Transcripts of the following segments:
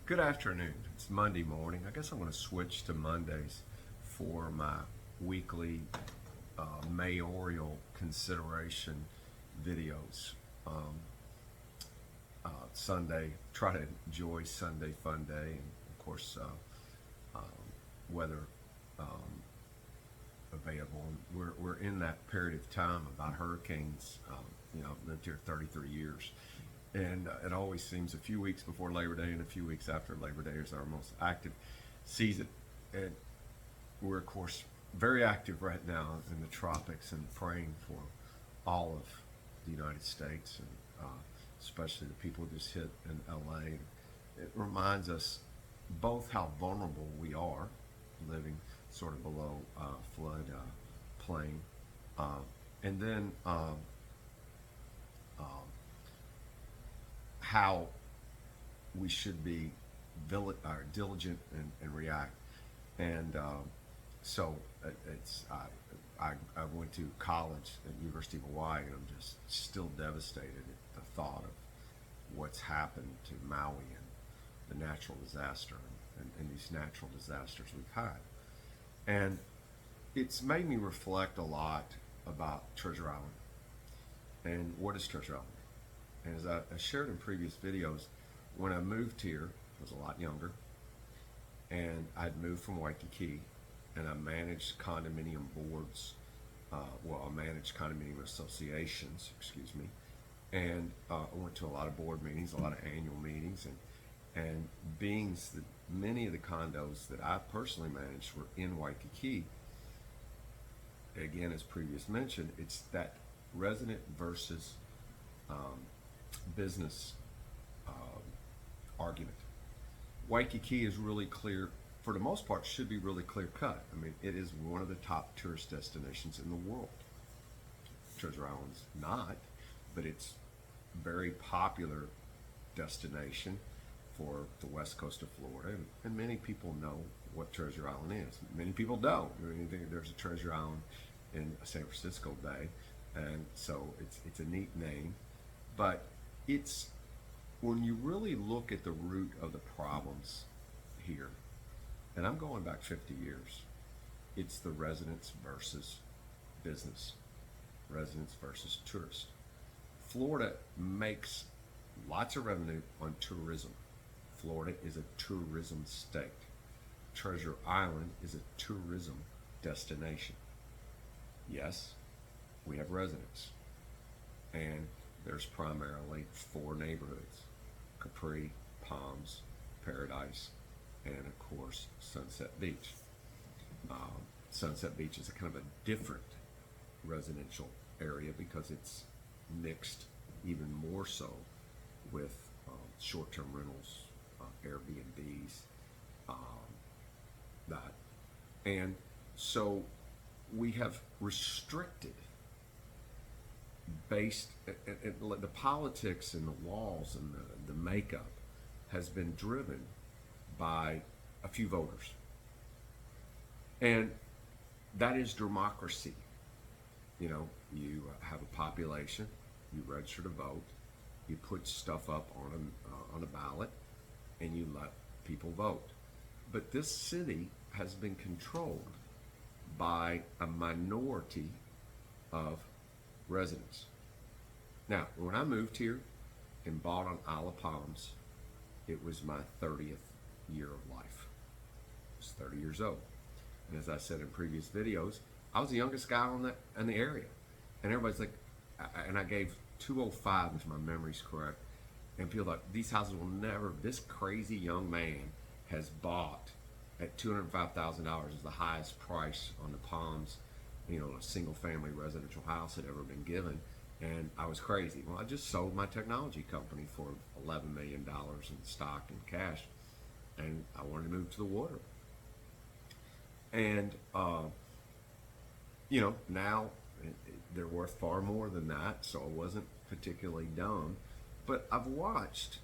Good afternoon. It's Monday morning. I guess I'm going to switch to Mondays for my weekly mayoral consideration videos. Sunday, try to enjoy Sunday Fun Day, and of course, weather available. And we're in that period of time about hurricanes. I've lived here 33 years. And it always seems a few weeks before Labor Day and a few weeks after Labor Day is our most active season. And we're, of course, very active right now in the tropics and praying for all of the United States, and especially the people just hit in LA. It reminds us both how vulnerable we are living sort of below flood plain, and then how we should be diligent and react. And so it's I went to college at University of Hawaii, and I'm just still devastated at the thought of what's happened to Maui and the natural disaster and these natural disasters we've had. And it's made me reflect a lot about Treasure Island and what is Treasure Island. And as I shared in previous videos, when I moved here, I was a lot younger, and I'd moved from Waikiki, and I managed condominium boards. I managed condominium associations, excuse me, and I went to a lot of board meetings, a lot of annual meetings, and being that many of the condos that I personally managed were in Waikiki. Again, as previous mentioned, it's that resident versus business argument. Waikiki is really clear, for the most part, should be really clear cut. I mean, it is one of the top tourist destinations in the world. Treasure Island's not, but it's a very popular destination for the west coast of Florida, and many people know what Treasure Island is. Many people don't. I mean, there's a Treasure Island in San Francisco Bay, and so it's a neat name, but it's when you really look at the root of the problems here, and I'm going back 50 years, it's the residents versus business, residents versus tourists. Florida makes lots of revenue on tourism. Florida is a tourism state. Treasure Island is a tourism destination. Yes, we have residents, and there's primarily four neighborhoods: Capri, Palms, Paradise, and of course Sunset Beach. Sunset Beach is a kind of a different residential area because it's mixed even more so with short-term rentals, Airbnbs, that. And so we have restricted based the politics and the laws and the makeup has been driven by a few voters, and that is democracy. You have a population, you register to vote, you put stuff up on a ballot, and you let people vote. But this city has been controlled by a minority of residents. Now, when I moved here and bought on Isle of Palms, it was my 30th year of life. I was 30 years old. And as I said in previous videos, I was the youngest guy in the area. And everybody's like, and I gave 205 if my memory's correct. And people thought, these houses will never, this crazy young man has bought at $205,000 is the highest price on the Palms, a single family residential house had ever been given. And I was crazy. Well, I just sold my technology company for $11 million in stock and cash, and I wanted to move to the water. And, now they're worth far more than that, so I wasn't particularly dumb. But I've watched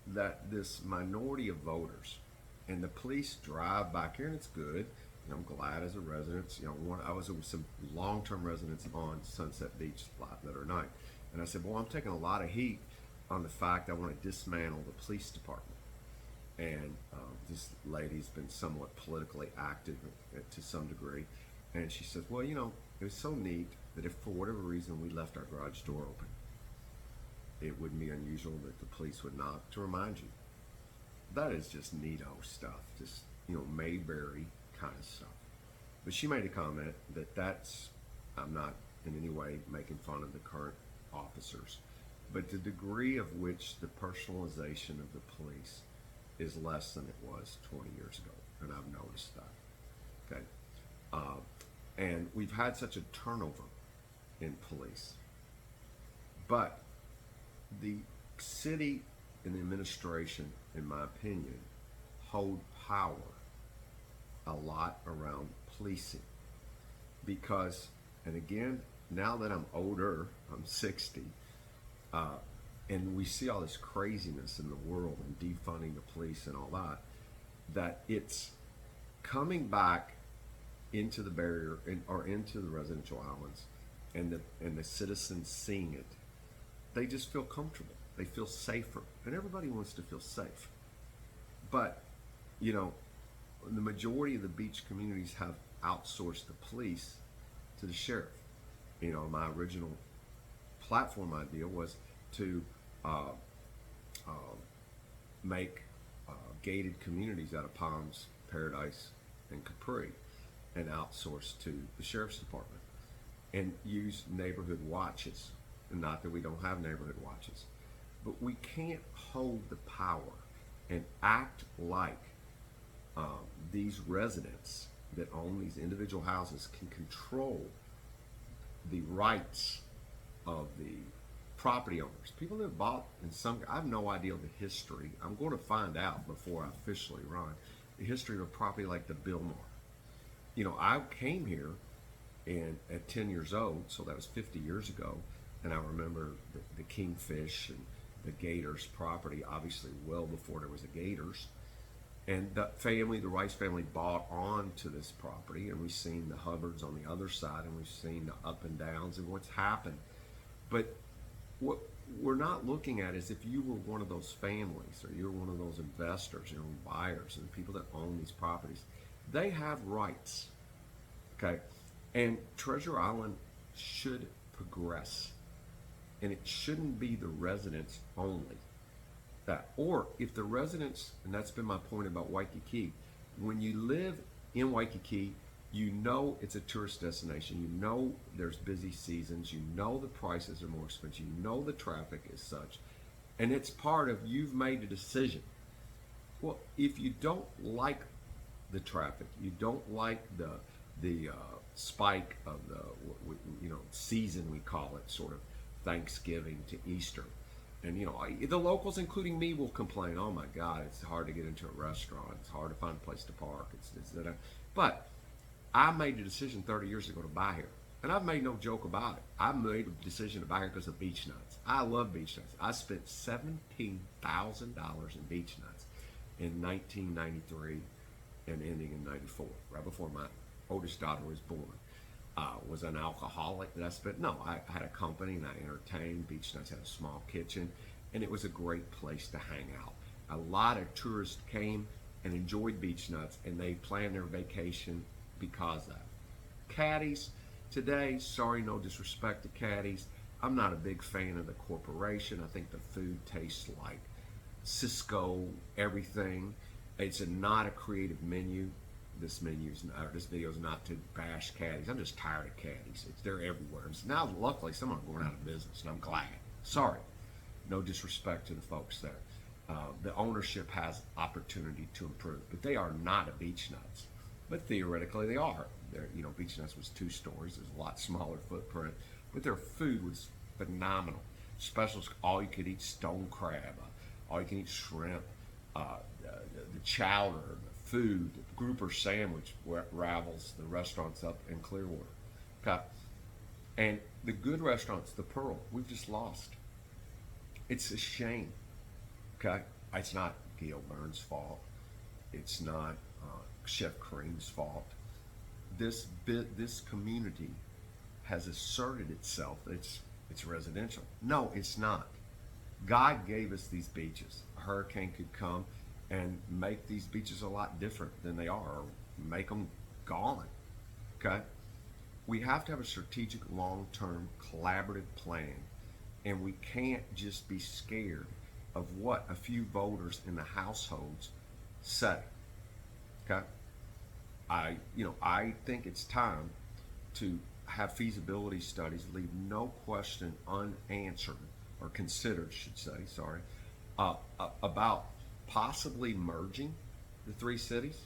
that this minority of voters, and the police drive back here, and it's good. I'm glad as a resident. I was with some long-term residents on Sunset Beach the other night, and I said, "Well, I'm taking a lot of heat on the fact I want to dismantle the police department." and this lady's been somewhat politically active to some degree, and she says, well, it was so neat that if for whatever reason we left our garage door open, it wouldn't be unusual that the police would knock to remind you. That is just neato stuff, just Mayberry kind of stuff. But she made a comment that's I'm not in any way making fun of the current officers, but the degree of which the personalization of the police is less than it was 20 years ago, and I've noticed that. Okay, and we've had such a turnover in police, but the city and the administration, in my opinion, hold power a lot around policing because, and again, now that I'm older, I'm 60, and we see all this craziness in the world and defunding the police and all that it's coming back into the barrier or into the residential islands, and the citizens seeing it, they just feel comfortable. They feel safer, and everybody wants to feel safe. But the majority of the beach communities have outsourced the police to the sheriff. My original platform idea was to make gated communities out of Palms, Paradise, and Capri, and outsource to the sheriff's department, and use neighborhood watches. Not that we don't have neighborhood watches, but we can't hold the power and act like these residents that own these individual houses can control the rights of the property owners. People that have bought I have no idea the history. I'm going to find out before I officially run the history of a property like the Biltmore. I came here at 10 years old, so that was 50 years ago, and I remember the Kingfish and the Gators property, obviously well before there was a Gators. And the Rice family, bought on to this property, and we've seen the Hubbards on the other side, and we've seen the up and downs and what's happened. But what we're not looking at is if you were one of those families, or you're one of those investors, buyers, and people that own these properties, they have rights, okay? And Treasure Island should progress, and it shouldn't be the residents only. Or if the residents, and that's been my point about Waikiki, when you live in Waikiki, it's a tourist destination. There's busy seasons. The prices are more expensive. The traffic is such. And it's part of, you've made a decision. Well, if you don't like the traffic, you don't like the spike of the season, we call it, sort of Thanksgiving to Easter. And the locals, including me, will complain, oh my God, it's hard to get into a restaurant, it's hard to find a place to park, but I made the decision 30 years ago to buy here, and I've made no joke about it. I made a decision to buy here because of beach nuts. I love beach nuts. I spent $17,000 in beach nuts in 1993 and ending in 94, right before my oldest daughter was born. Was an alcoholic that I had a company and I entertained. Beach Nuts had a small kitchen, and it was a great place to hang out. A lot of tourists came and enjoyed Beach Nuts, and they planned their vacation because of that. Caddies, today, sorry, no disrespect to Caddies, I'm not a big fan of the corporation. I think the food tastes like Cisco everything. It's not a creative menu. This video is not to bash Caddies. I'm just tired of Caddies. They're everywhere. Now, luckily, some are going out of business, and I'm glad. Sorry. No disrespect to the folks there. The ownership has opportunity to improve, but they are not a Beach Nuts. But theoretically, they are. Beach Nuts was 2 stories. There's a lot smaller footprint, but their food was phenomenal. Specials, all you could eat stone crab, all you can eat shrimp, the chowder, food, grouper sandwich ravels the restaurants up in Clearwater. Okay? And the good restaurants, the Pearl, we've just lost. It's a shame. Okay? It's not Gail Burns' fault. It's not Chef Kareem's fault. This community has asserted itself. It's residential. No, it's not. God gave us these beaches. A hurricane could come, and make these beaches a lot different than they are, or make them gone. Okay? We have to have a strategic, long term, collaborative plan, and we can't just be scared of what a few voters in the households say. Okay? I think it's time to have feasibility studies leave no question unanswered or considered, should say, sorry, about possibly merging the three cities,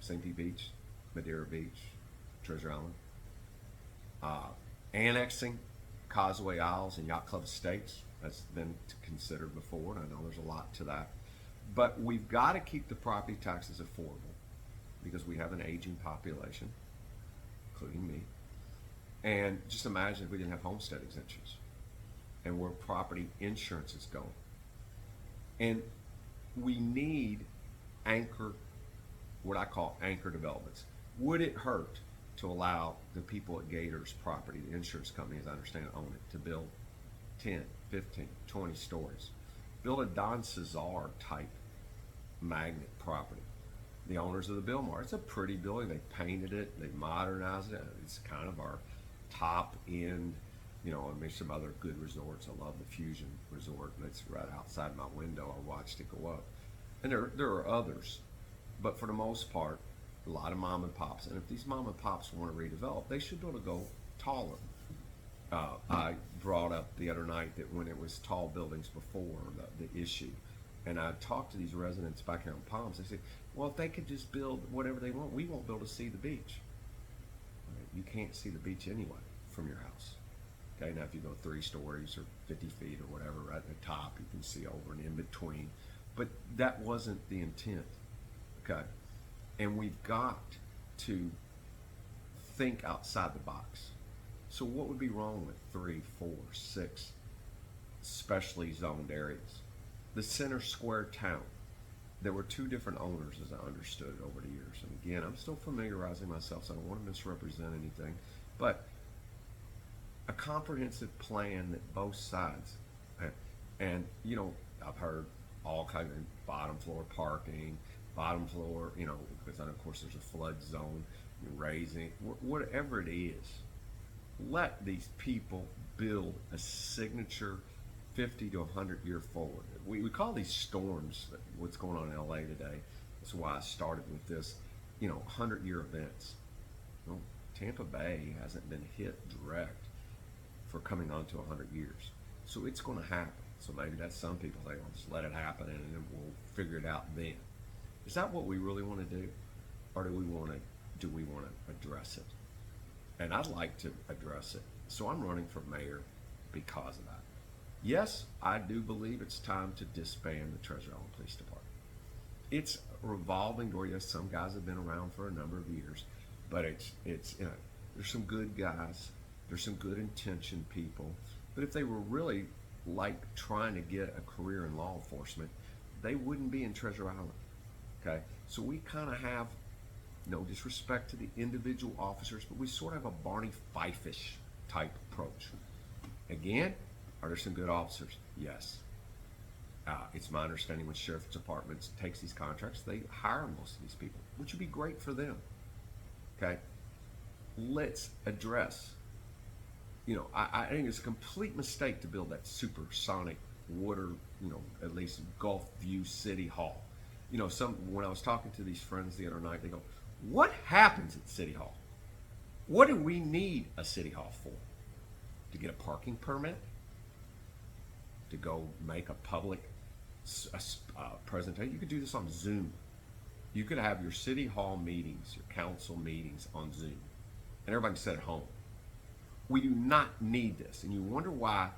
St. Pete Beach, Madeira Beach, Treasure Island, annexing Causeway Isles and Yacht Club Estates. That's been considered before, and I know there's a lot to that. But we've got to keep the property taxes affordable because we have an aging population, including me. And just imagine if we didn't have homestead exemptions and where property insurance is going. And we need anchor, what I call anchor developments. Would it hurt to allow the people at Gators property, the insurance company, as I understand it, own it, to build 10, 15, 20 stories? Build a Don Cesar type magnet property. The owners of the Biltmore, it's a pretty building. They painted it, they modernized it. It's kind of our top end, I mean, some other good resorts. I love the Fusion Resort. That's right outside my window. I watched it go up. And there are others. But for the most part, a lot of mom and pops. And if these mom and pops want to redevelop, they should be able to go taller. I brought up the other night that when it was tall buildings before, the issue. And I talked to these residents back here in Palms. They said, well, if they could just build whatever they want, we won't be able to see the beach. Right? You can't see the beach anyway from your house. Okay, now if you go 3 stories or 50 feet or whatever, right at the top, you can see over and in between. But that wasn't the intent. Okay, and we've got to think outside the box. So what would be wrong with 3, 4, 6 specially zoned areas? The Center Square town, there were 2 different owners, as I understood it, over the years. And again, I'm still familiarizing myself, so I don't want to misrepresent anything. But a comprehensive plan that both sides, and I've heard all kinds of bottom floor parking, bottom floor, because then of course there's a flood zone, raising, whatever it is. Let these people build a signature 50 to 100 year forward. We call these storms, what's going on in LA today. That's why I started with this, 100 year events. Well, Tampa Bay hasn't been hit direct for coming on to 100 years. So it's going to happen. So maybe that's some people say, well, just let it happen and then we'll figure it out then. Is that what we really want to do? Or do we want to address it? And I'd like to address it. So I'm running for mayor because of that. Yes, I do believe it's time to disband the Treasure Island Police Department. It's a revolving door. Yes, some guys have been around for a number of years, but it's there's some good guys, there's some good intentioned people, but if they were really like trying to get a career in law enforcement, they wouldn't be in Treasure Island. Okay, so we kind of have, no disrespect to the individual officers, but we sort of have a Barney Fife-ish type approach. Again, are there some good officers? Yes. It's my understanding when sheriff's departments takes these contracts, they hire most of these people, which would be great for them. Okay, let's address. I think it's a complete mistake to build that supersonic water, at least Gulf View City Hall. When I was talking to these friends the other night, they go, what happens at City Hall? What do we need a City Hall for? To get a parking permit? To go make a public presentation? You could do this on Zoom. You could have your City Hall meetings, your council meetings on Zoom, and everybody can sit at home. We do not need this, and you wonder why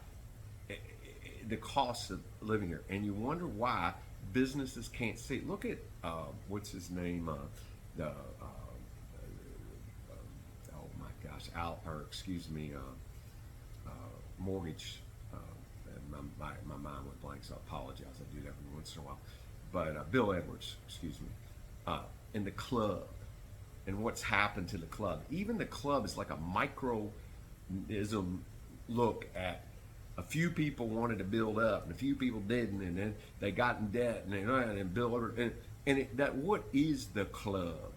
the cost of living here, and you wonder why businesses can't see. Look at what's his name? Oh my gosh, mortgage. My mind went blank, so I apologize. I do that every once in a while. But Bill Edwards, and the club, and what's happened to the club. Even the club is like a microism look at A few people wanted to build up, and a few people didn't, and then they got in debt, and they built, that what is the club?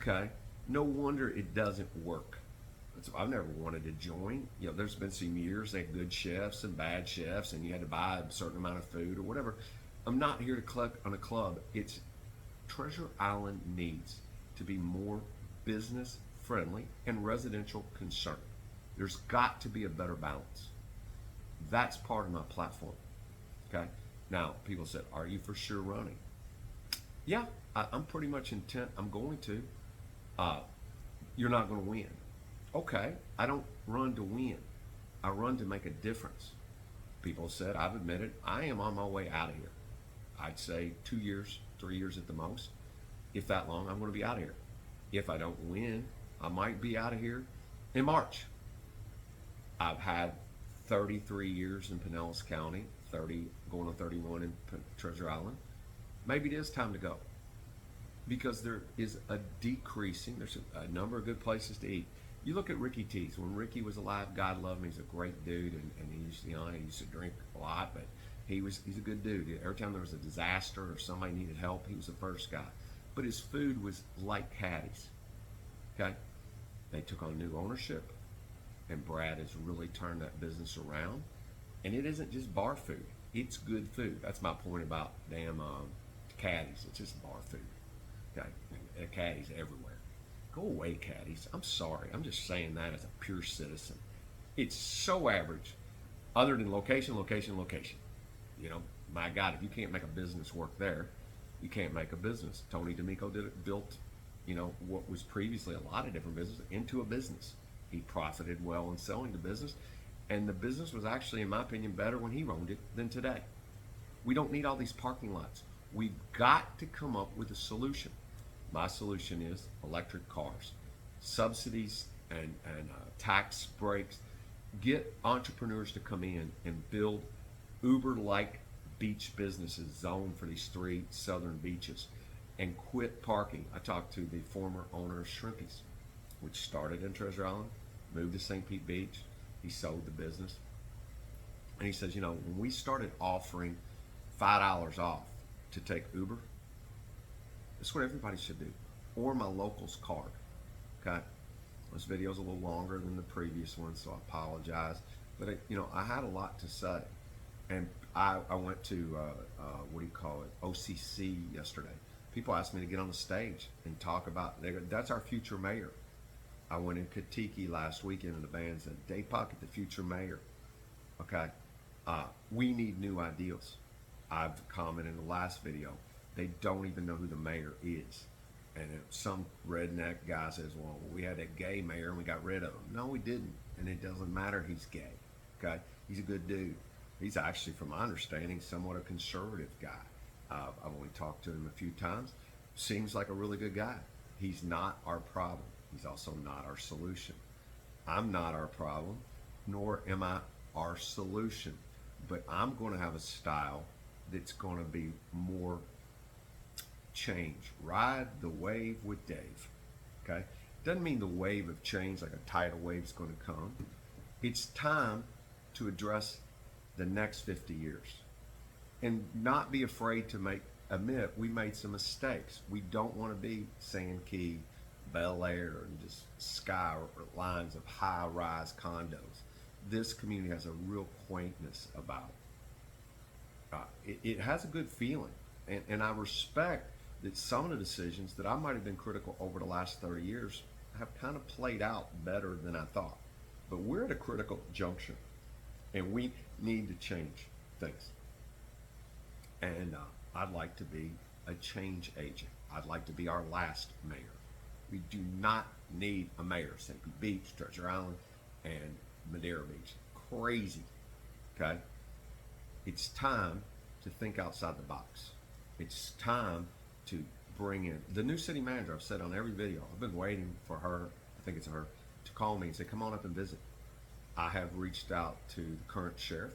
Okay, no wonder it doesn't work. I've never wanted to join. You know, there's been some years they had good chefs and bad chefs, and you had to buy a certain amount of food or whatever. I'm not here to collect on a club. It's Treasure Island needs to be more business friendly and residential concerned. There's got to be a better balance. That's part of my platform. Okay. Now, people said, "Are you for sure running?" Yeah, I'm pretty much intent. I'm going to. You're not going to win. Okay, I don't run to win. I run to make a difference. People said, I've admitted, I am on my way out of here. I'd say 2 years, 3 years at the most. If that long, I'm going to be out of here. If I don't win, I might be out of here in March. I've had 33 years in Pinellas County, 30 going on 31 in Treasure Island. Maybe it is time to go, because there is a decreasing. There's a number of good places to eat. You look at Ricky T's. When Ricky was alive, God love him. He's a great dude, and he used, he used to drink a lot, but he's a good dude. Every time there was a disaster or somebody needed help, he was the first guy. But his food was like Caddy's. Okay, they took on new ownership, and Brad has really turned that business around. And it isn't just bar food; it's good food. That's my point about damn Caddy's. It's just bar food. Okay, and Caddy's everywhere. Go away, Caddy's. I'm sorry. I'm just saying that as a pure citizen. It's so average, other than location, location, location. You know, my God, if you can't make a business work there, you can't make a business. Tony D'Amico built, what was previously a lot of different businesses into a business. He profited well in selling the business, and the business was actually, in my opinion, better when he owned it than today. We don't need all these parking lots. We've got to come up with a solution. My solution is electric cars, subsidies and tax breaks. Get entrepreneurs to come in and build Uber-like beach businesses zoned for these 3 southern beaches, and quit parking. I talked to the former owner of Shrimpies, which started in Treasure Island, moved to St. Pete Beach. He sold the business. And he says, when we started offering $5 off to take Uber, that's what everybody should do. Or my locals card. Okay? This video's a little longer than the previous one, so I apologize. But I had a lot to say, and I went to OCC yesterday. People asked me to get on the stage and talk about. That's our future mayor. I went in Katiki last weekend, and the band said, "Dave Puckett, the future mayor." Okay, we need new ideas. I've commented in the last video. They don't even know who the mayor is. And some redneck guy says, well, we had that gay mayor and we got rid of him. No, we didn't. And it doesn't matter he's gay. Okay? He's a good dude. He's actually, from my understanding, somewhat a conservative guy. I've only talked to him a few times. Seems like a really good guy. He's not our problem. He's also not our solution. I'm not our problem, nor am I our solution. But I'm going to have a style that's going to be more change. Ride the wave with Dave. Okay? Doesn't mean the wave of change like a tidal wave is going to come. It's time to address the next 50 years and not be afraid to admit we made some mistakes. We don't want to be Sand Key, Bel Air, and just sky lines of high-rise condos. This community has a real quaintness about it. It has a good feeling, and I respect that some of the decisions that I might have been critical over the last 30 years have kind of played out better than I thought. But we're at a critical junction, and we need to change things. And I'd like to be a change agent. I'd like to be our last mayor. We do not need a mayor. St. Pete Beach, Treasure Island, and Madeira Beach. Crazy. Okay? It's time to think outside the box. It's time to bring in the new city manager. I've said on every video, I've been waiting for her, I think it's her, to call me and say, come on up and visit. I have reached out to the current sheriff,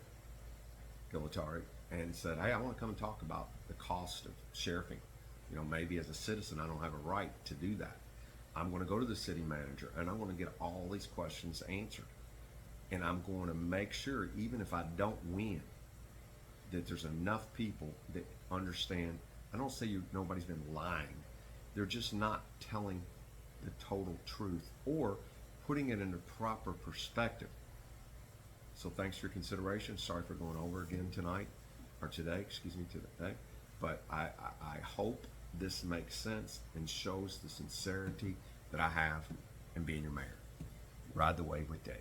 Gilatari, and said, hey, I want to come and talk about the cost of sheriffing. Maybe as a citizen, I don't have a right to do that. I'm going to go to the city manager, and I want to get all these questions answered. And I'm going to make sure, even if I don't win, that there's enough people that understand. I don't say nobody's been lying. They're just not telling the total truth or putting it into proper perspective. So thanks for your consideration. Sorry for going over again tonight, or today, excuse me, today. But I hope this makes sense and shows the sincerity that I have in being your mayor. Ride the wave with Dave.